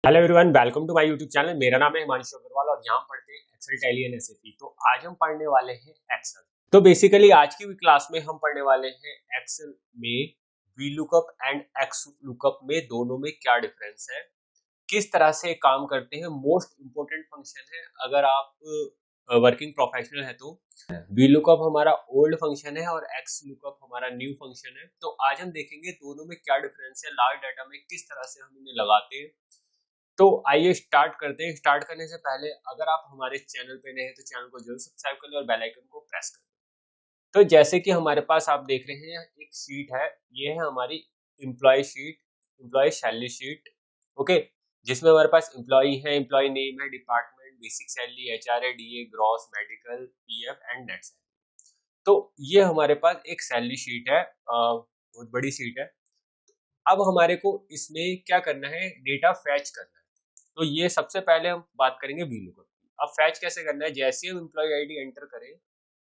Hello everyone, welcome to my YouTube channel. मेरा नाम है हिमांशु अग्रवाल और यहाँ पढ़ते हैं एक्सेल, टैली एंड एसएपी। तो आज हम पढ़ने वाले हैं एक्सेल। तो बेसिकली आज की क्लास में हम पढ़ने वाले हैं एक्सेल में V lookup and x lookup में दोनों में क्या डिफरेंस है, किस तरह से काम करते हैं। मोस्ट इंपोर्टेंट फंक्शन है अगर आप वर्किंग प्रोफेशनल है तो। वी लुकअप हमारा ओल्ड फंक्शन है और एक्स लुकअप हमारा न्यू फंक्शन है। तो आज हम देखेंगे दोनों में क्या डिफरेंस है, लार्ज डाटा में किस तरह से हम इन्हें लगाते हैं। तो आइए स्टार्ट करते हैं। स्टार्ट करने से पहले अगर आप हमारे चैनल पे नए हैं तो चैनल को जरूर सब्सक्राइब कर लें और बेल आइकन को प्रेस कर लें। तो जैसे कि हमारे पास आप देख रहे हैं एक शीट है, ये है हमारी employee sheet, employee salary sheet. Okay, जिसमें हमारे पास एम्प्लॉय है, एम्प्लॉय नेम है, department, basic salary, HRA, DA, gross, medical, PF and net salary. तो ये हमारे पास एक सैलरी शीट है, बहुत बड़ी शीट है। अब हमारे को इसमें क्या करना है, डेटा फैच करना है। तो ये सबसे पहले हम बात करेंगे वीलुकअप की। अब फैच कैसे करना है, जैसे हम एम्प्लॉय आईडी एंटर करें,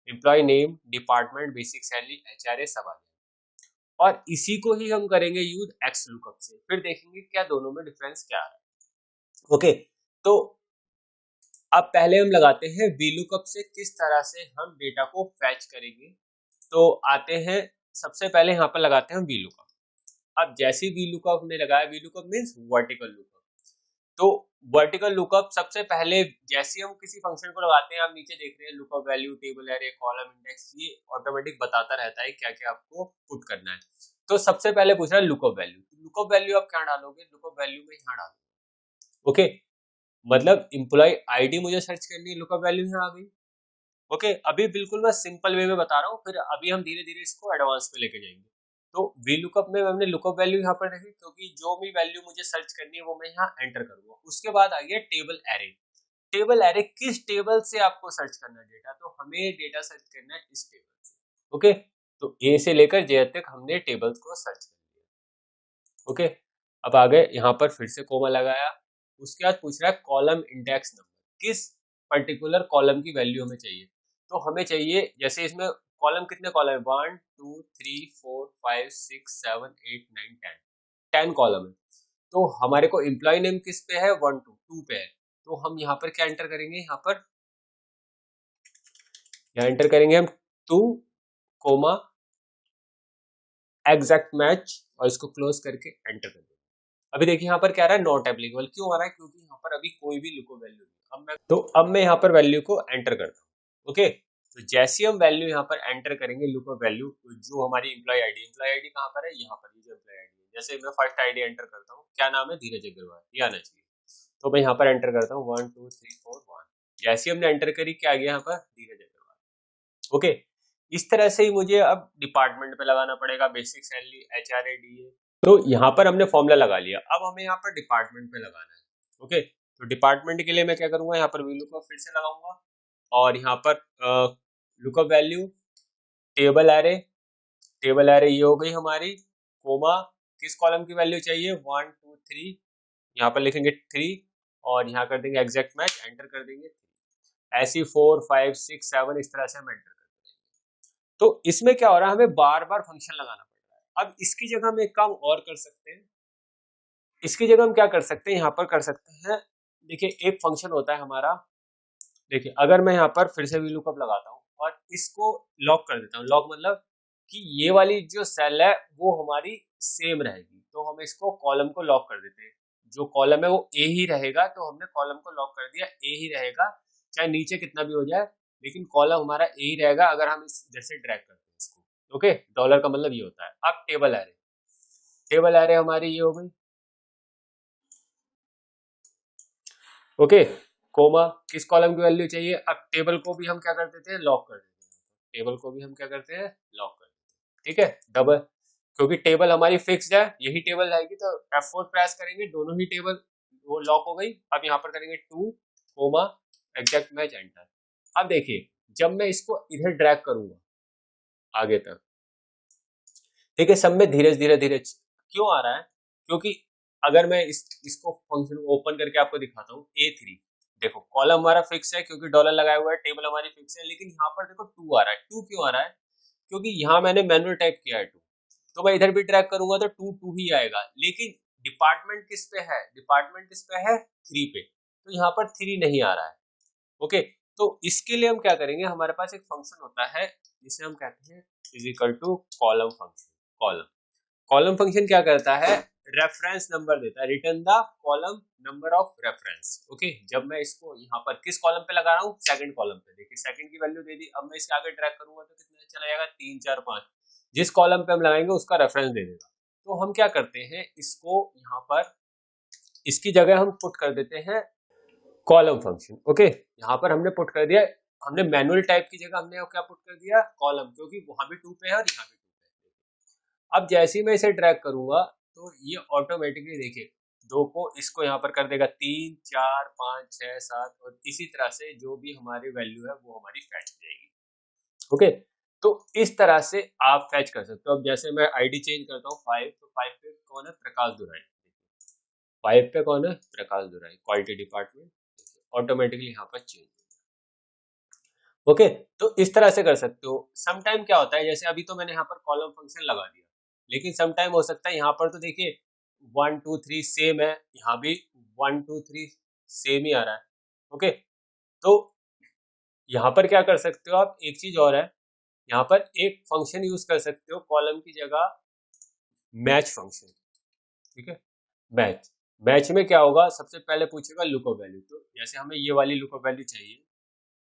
employee name, department, basic salary, HRA सब आ जाए, और इसी को ही हम करेंगे यूज एक्स लुकअप से। फिर देखेंगे क्या दोनों में डिफरेंस क्या है। ओके, तो अब पहले हम लगाते हैं वीलुकअप से किस तरह से हम डेटा को फैच करेंगे। तो आते हैं, सबसे पहले यहाँ पर लगाते हैं वीलुकअप। अब जैसे वीलुकअप हमने लगाया, वीलुकअप मींस वर्टिकल लुकअप। तो वर्टिकल लुकअप सबसे पहले जैसे हम किसी फंक्शन को लगाते हैं, आप नीचे देख रहे हैं lookup value, table array, column index, ये ऑटोमेटिक बताता रहता है क्या क्या आपको पुट करना है। तो सबसे पहले पूछ रहा है लुकअप वैल्यू। लुकअप वैल्यू आप क्या डालोगे, लुकअप वैल्यू में यहाँ डालोगे। ओके, मतलब एम्प्लॉय आईडी मुझे सर्च करनी है, लुकअप वैल्यू यहाँ आ गई। ओके, अभी बिल्कुल मैं सिंपल वे में बता रहा हूँ, फिर अभी हम धीरे धीरे इसको एडवांस में लेके जाएंगे। तो वी लुकअप में हमने लुकअप वैल्यू यहाँ पर रखी, क्योंकि जो भी वैल्यू मुझे सर्च करनी है वो मैं यहाँ एंटर करूंगा। उसके बाद आ गया टेबल एरे। टेबल एरे, किस टेबल से आपको सर्च करना है डेटा, तो हमें डेटा सर्च करना है इस टेबल से। ओके, तो ए से लेकर जे तक हमने टेबल्स को सर्च कर लिया। ओके, अब आ गए यहाँ पर, फिर से कोमा लगाया। उसके बाद पूछ रहा है कॉलम इंडेक्स नंबर, किस पर्टिकुलर कॉलम की वैल्यू हमें चाहिए। तो हमें चाहिए, जैसे इसमें कॉलम कितने कॉलम है, 1 2 3 4 5 6 7 8 9 10 कॉलम है। तो हमारे को एम्प्लॉय नेम किस पे है, 1 2 पे है। तो हम यहाँ पर क्या एंटर करेंगे, यहाँ एंटर करेंगे हम 2 कोमा एग्जैक्ट मैच, और इसको क्लोज करके एंटर कर देंगे। अभी देखिए यहाँ पर क्या रहा है, नॉट एप्लीकेबल। क्यों आ रहा है, क्योंकि यहाँ पर अभी कोई भी लुकअप वैल्यू नहीं। अब मैं यहाँ पर वैल्यू को एंटर करता हूँ। ओके, तो जैसे हम वैल्यू यहाँ पर एंटर करेंगे, लुकअप वैल्यू, जो हमारी एम्प्लॉय आईडी कहाँ पर है, यहाँ पर, ये जो एम्प्लॉय आईडी है। जैसे मैं फर्स्ट आईडी एंटर करता हूँ, क्या नाम है, धीरज अग्रवाल, ये आना चाहिए। तो मैं यहाँ पर एंटर करता हूँ 1 2 3 4 1। जैसे हमने एंटर करी, क्या आ गया यहाँ पर, धीरज अग्रवाल। ओके, इस तरह से ही मुझे अब डिपार्टमेंट पे लगाना पड़ेगा, बेसिक सैलरी, एचआरए, डीए। तो यहाँ पर हमने फॉर्मूला लगा लिया, अब हमें यहाँ पर डिपार्टमेंट पे लगाना है। ओके, तो डिपार्टमेंट के लिए मैं क्या करूंगा, यहाँ पर वीलुकअप फिर से लगाऊंगा, और यहाँ पर lookup value, table array, table array ये हो गई हमारी, कोमा, किस कॉलम की वैल्यू चाहिए, 1 2 3, यहाँ पर लिखेंगे 3, और यहाँ कर देंगे एग्जैक्ट मैच, एंटर कर देंगे। ऐसी 4 5 6 7 इस तरह से हम एंटर कर देंगे। तो इसमें क्या हो रहा है, हमें बार बार फंक्शन लगाना पड़ रहा है। अब इसकी जगह हम एक काम और कर सकते हैं। इसकी जगह हम क्या कर सकते हैं, यहाँ पर कर सकते हैं, देखिए एक फंक्शन होता है हमारा। देखिए अगर मैं यहाँ पर फिर से वीलुकअप लगाता हूँ और इसको लॉक कर देता हूँ, लॉक मतलब कि ये वाली जो सेल है वो हमारी सेम रहेगी, तो हम इसको कॉलम को लॉक कर देते हैं। जो कॉलम है वो ए ही रहेगा, तो हमने कॉलम को लॉक कर दिया, ए ही रहेगा, चाहे नीचे कितना भी हो जाए, लेकिन कॉलम हमारा ए ही रहेगा अगर हम इस इधर से ड्रैग करते हैं इसको। ओके, डॉलर का मतलब ये होता है। अब टेबल एरे, टेबल एरे हमारी ये हो गई। ओके, कोमा, किस कॉलम की वैल्यू चाहिए, अब टेबल को भी हम क्या कर देते हैं, लॉक कर देते हैं। टेबल को भी हम क्या करते हैं, लॉक कर देते हैं। ठीक है, डबल, क्योंकि टेबल हमारी फिक्स्ड है, यही टेबल रहेगी, तो F4 प्रेस करेंगे, दोनों ही टेबल वो लॉक हो गई। अब यहाँ पर करेंगे 2 कोमा एग्जैक्ट मैच, एंटर। अब देखिए जब मैं इसको इधर ड्रैग करूंगा आगे तक, ठीक है, सब में धीरे धीरे धीरे क्यों आ रहा है, क्योंकि अगर मैं इसको फंक्शन ओपन करके आपको दिखाता हूँ, A3, देखो कॉलम हमारा फिक्स है क्योंकि डॉलर लगाया हुआ है, टेबल हमारी फिक्स है, लेकिन यहाँ पर देखो 2 आ रहा है। 2 क्यों आ रहा है, क्योंकि यहाँ मैंने मैनुअल टाइप किया है 2, तो मैं इधर भी ट्रैक करूंगा तो 2 2 ही आएगा। लेकिन डिपार्टमेंट किस पे है, डिपार्टमेंट किस पे है 3 पे, तो यहाँ पर 3 नहीं आ रहा है। ओके, तो इसके लिए हम क्या करेंगे, हमारे पास एक फंक्शन होता है जिसे हम कहते हैं is equal to column function. Column function क्या करता है, रेफरेंस नंबर देता है, return the column number of reference. Okay, जब मैं इसको यहाँ पर किस कॉलम पे लगा रहा हूँ, सेकंड कॉलम पे, देखिए सेकंड की वैल्यू दे दी, अब मैं इसके आगे ड्रैग करूंगा तो कितना चला जाएगा 3 4 5, जिस कॉलम पे हम लगाएंगे उसका रेफरेंस दे देगा। तो हम क्या करते हैं, इसको यहाँ पर इसकी जगह हम पुट कर देते हैं कॉलम फंक्शन। ओके, यहाँ पर हमने पुट कर दिया, हमने मैनुअल टाइप की जगह हमने क्या पुट कर दिया, कॉलम, क्योंकि वहां भी 2 पे है और यहाँ भी 2 पे है। अब जैसे ही मैं इसे ड्रैग करूंगा तो ये ऑटोमेटिकली देखिए दो को इसको यहाँ पर कर देगा 3 4 5 6 7, और इसी तरह से जो भी हमारी वैल्यू है वो हमारी फैच हो जाएगी। ओके, तो इस तरह से आप फैच कर सकते हो। अब जैसे मैं आईडी चेंज करता हूँ 5, तो 5 पे कौन है, प्रकाश दुराई। 5 पे कौन है, प्रकाश दुराई, क्वालिटी डिपार्टमेंट, ऑटोमेटिकली यहाँ पर चेंज। ओके, तो इस तरह से कर सकते हो। समटाइम क्या होता है, जैसे अभी तो मैंने यहाँ पर कॉलम फंक्शन लगा दिया, लेकिन समटाइम हो सकता है यहाँ पर तो देखिए 1 2 3 सेम है, यहाँ भी 1 2 3 सेम ही आ रहा है। ओके, तो यहाँ पर क्या कर सकते हो आप, एक चीज और है, यहाँ पर एक फंक्शन यूज कर सकते हो कॉलम की जगह, मैच फंक्शन। ठीक है, मैच में क्या होगा, सबसे पहले पूछेगा लुकअप वैल्यू, तो जैसे हमें ये वाली लुकअप वैल्यू चाहिए,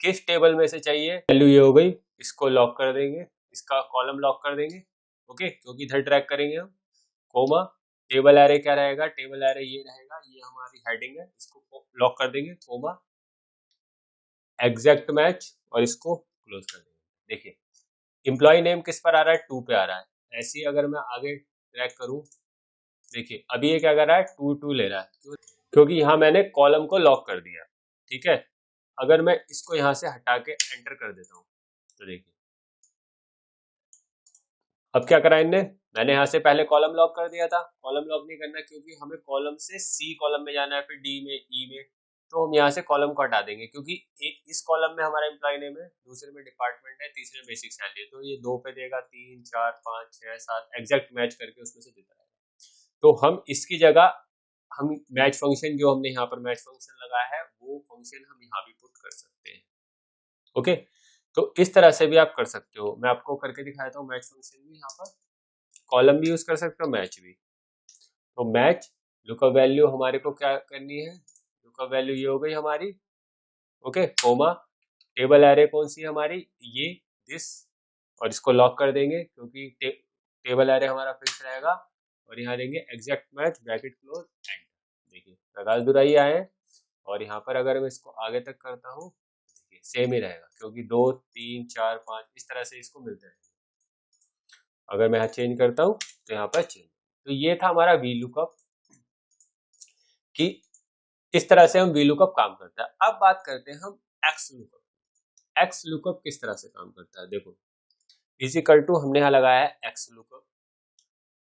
किस टेबल में से चाहिए, वैल्यू ये हो गई, इसको लॉक कर देंगे, इसका कॉलम लॉक कर देंगे। ओके, क्योंकि इधर ट्रैक करेंगे हम, कोमा, टेबल एरे क्या रहेगा, टेबल एरे ये रहेगा, ये हमारी हेडिंग है, इसको लॉक कर देंगे, कोमा एग्जैक्ट मैच, और इसको क्लोज कर देंगे। देखिए एम्प्लॉय नेम किस पर आ रहा है, 2 पे आ रहा है। ऐसे ही अगर मैं आगे ट्रैक करूं, देखिए अभी ये क्या कर रहा है, 2 2 ले रहा है, क्योंकि यहाँ मैंने कॉलम को लॉक कर दिया। ठीक है, अगर मैं इसको यहाँ से हटा के एंटर कर देता हूँ तो देखिए अब क्या करा इनने, मैंने यहाँ से पहले कॉलम लॉक कर दिया था, कॉलम लॉक नहीं करना क्योंकि हमें कॉलम से सी कॉलम में जाना है, फिर डी में, ई में, तो हम यहाँ से कॉलम को हटा देंगे, क्योंकि इस कॉलम में हमारा एम्प्लॉय नेम है, दूसरे में डिपार्टमेंट है, तीसरे में बेसिक सैलरी है, तो ये 2 पे देगा, 3 4 5 6 7 एग्जैक्ट मैच करके उसमें से देता है। तो हम इसकी जगह हम मैच फंक्शन, जो हमने यहाँ पर मैच फंक्शन लगाया है, वो फंक्शन हम यहाँ भी पुट कर सकते हैं। ओके, तो इस तरह से भी आप कर सकते हो, मैं आपको करके दिखाता हूँ मैच फंक्शन भी, यहाँ पर कॉलम भी यूज कर सकते हो, मैच भी। तो मैच लुकअप वैल्यू हमारे को क्या करनी है, लुकअप वैल्यू ये हो गई हमारी। ओके, कोमा टेबल एरे कौन सी है हमारी, ये दिस, और इसको लॉक कर देंगे क्योंकि टेबल एरे हमारा फिक्स रहेगा, और यहाँ देंगे exact match bracket close and. देखिए प्रकाश दुराई आए, और यहाँ पर अगर मैं इसको आगे तक करता हूँ सेम ही रहेगा, क्योंकि 2 3 4 5 इस तरह से इसको मिलते हैं। अगर मैं यहाँ चेंज करता हूँ तो यहाँ पर चेंज, तो ये था हमारा वी लुकअप, कि इस तरह से हम वी लुकअप काम करता है। अब बात करते हैं हम एक्स लुकअप। एक्स लुकअप किस तरह से काम करता है, देखो इज इक्वल टू हमने यहाँ लगाया है एक्स लुकअप।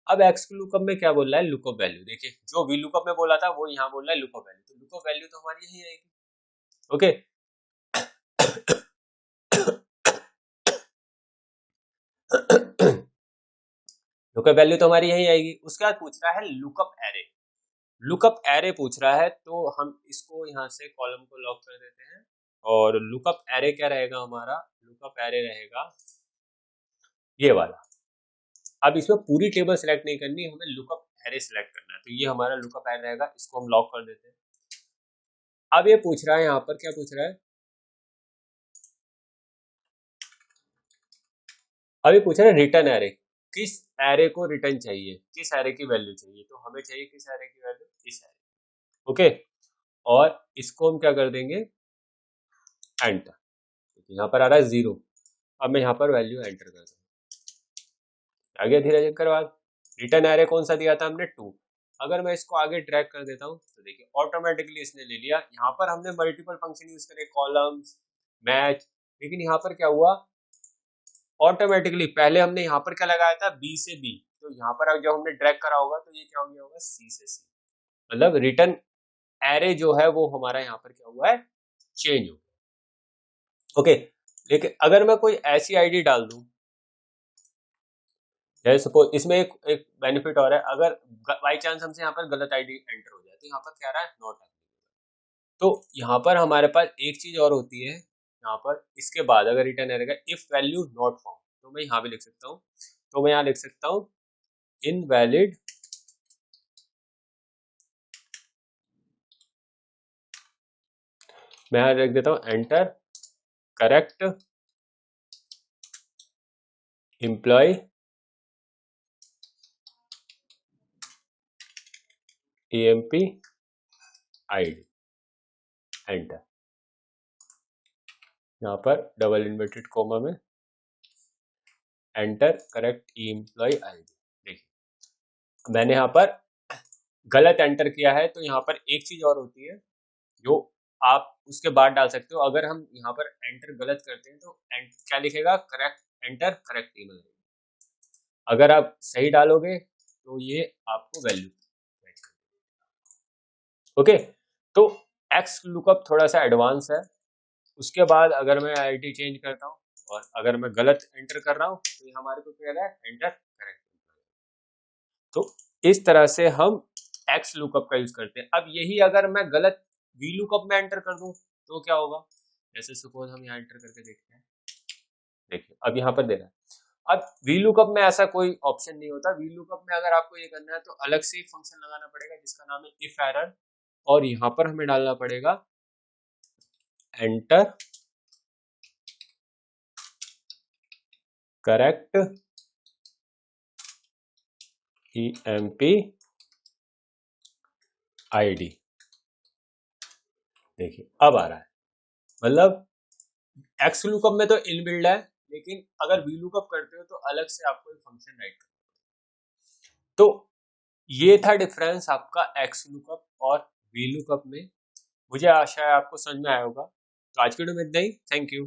अब एक्स लुकअप में क्या बोल रहा है, लुकअप वैल्यू, देखिए जो वी लुकअप में बोला था वो यहाँ बोल रहा है लुकअप वैल्यू, तो लुकअप वैल्यू तो हमारी यही आएगी। ओके, लुकअप वैल्यू तो हमारी यही आएगी। उसके बाद पूछ रहा है लुकअप एरे, लुकअप एरे पूछ रहा है, तो हम इसको यहाँ से कॉलम को लॉक कर देते हैं, और लुकअप एरे क्या रहेगा हमारा, लुकअप एरे रहेगा ये वाला। अब इसमें पूरी टेबल सेलेक्ट नहीं करनी, हमें लुकअप एरे सेलेक्ट करना है, तो ये हमारा लुकअप एरे रहेगा, इसको हम लॉक कर देते हैं। अब ये पूछ रहा है, यहाँ पर क्या पूछ रहा है, अभी पूछ रहा है रिटर्न एरे, किस एरे को रिटर्न चाहिए, किस एरे की वैल्यू चाहिए, तो हमें चाहिए किस एरे की वैल्यू, इस एरे। ओके, और इसको हम क्या कर देंगे, एंटर। यहाँ पर आ रहा है 0, अब मैं यहाँ पर वैल्यू एंटर कर दूँ, आ गया धीरज अग्रवाल। रिटर्न एरे कौन सा दिया था हमने, 2। अगर मैं इसको आगे ड्रैग कर देता हूँ तो देखिए ऑटोमेटिकली इसने ले लिया। यहाँ पर हमने मल्टीपल फंक्शन यूज करे, कॉलम्स, मैच, लेकिन यहाँ पर क्या हुआ, ऑटोमेटिकली पहले हमने यहाँ पर क्या लगाया था, बी से बी, तो यहाँ पर जब हमने ड्रैग करा होगा तो ये क्या हो गया होगा, सी से सी, मतलब रिटर्न एरे जो है वो हमारा यहाँ पर क्या हुआ है, चेंज हो गया। ओके, लेकिन अगर मैं कोई ऐसी आईडी डाल दूं, जैसे सपोज इसमें एक बेनिफिट और है, अगर बाई चांस हमसे यहाँ पर गलत आईडी एंटर हो जाए तो यहाँ पर क्या रहा है, नॉट एप्लीकेबल। तो यहाँ पर हमारे पास एक चीज और होती है, यहाँ पर इसके बाद अगर रिटर्न आएगा इफ वैल्यू नॉट फाउंड, तो मैं यहाँ भी लिख सकता हूँ, तो मैं यहाँ लिख सकता हूँ इनवैलिड मैं यहाँ लिख देता हूँ enter correct employee EMP ID enter, यहाँ पर डबल इन्वर्टेड कोमा में एंटर करेक्ट एम्प्लॉय ID। देखिए मैंने यहाँ पर गलत एंटर किया है, तो यहाँ पर एक चीज और होती है जो आप उसके बाद डाल सकते हो। अगर हम यहाँ पर एंटर गलत करते हैं तो क्या लिखेगा, करेक्ट एंटर करेक्ट ईमेल। अगर आप सही डालोगे तो ये आपको वैल्यू। ओके, तो एक्स लुकअप थोड़ा सा एडवांस है। उसके बाद अगर मैं आईडी चेंज करता हूँ और अगर मैं गलत एंटर कर रहा हूँ तो ये हमारे को कह रहा है एंटर करेक्ट। तो इस तरह से हम एक्स लुकअप का यूज करते हैं। अब यही अगर मैं गलत वी लुकअप में एंटर कर दूं तो क्या होगा, जैसे सपोज हम यहाँ एंटर करके देखते हैं, देखिए अब यहाँ पर दे रहा है। अब वी लुकअप में ऐसा कोई ऑप्शन नहीं होता। वी लुकअप में अगर आपको ये करना है तो अलग से फंक्शन लगाना पड़ेगा जिसका नाम है इफ एरर, और यहाँ पर हमें डालना पड़ेगा एंटर करेक्ट EMP ID। देखिए अब आ रहा है, मतलब एक्स लुकअप में तो इनबिल्ड है, लेकिन अगर वी लुकअप करते हो तो अलग से आपको एक फंक्शन राइट करना। तो ये था डिफरेंस आपका एक्स लुकअप और वी लुकअप में। मुझे आशा है आपको समझ में आया होगा। तो आज की वीडियो में इतना ही। Thank you.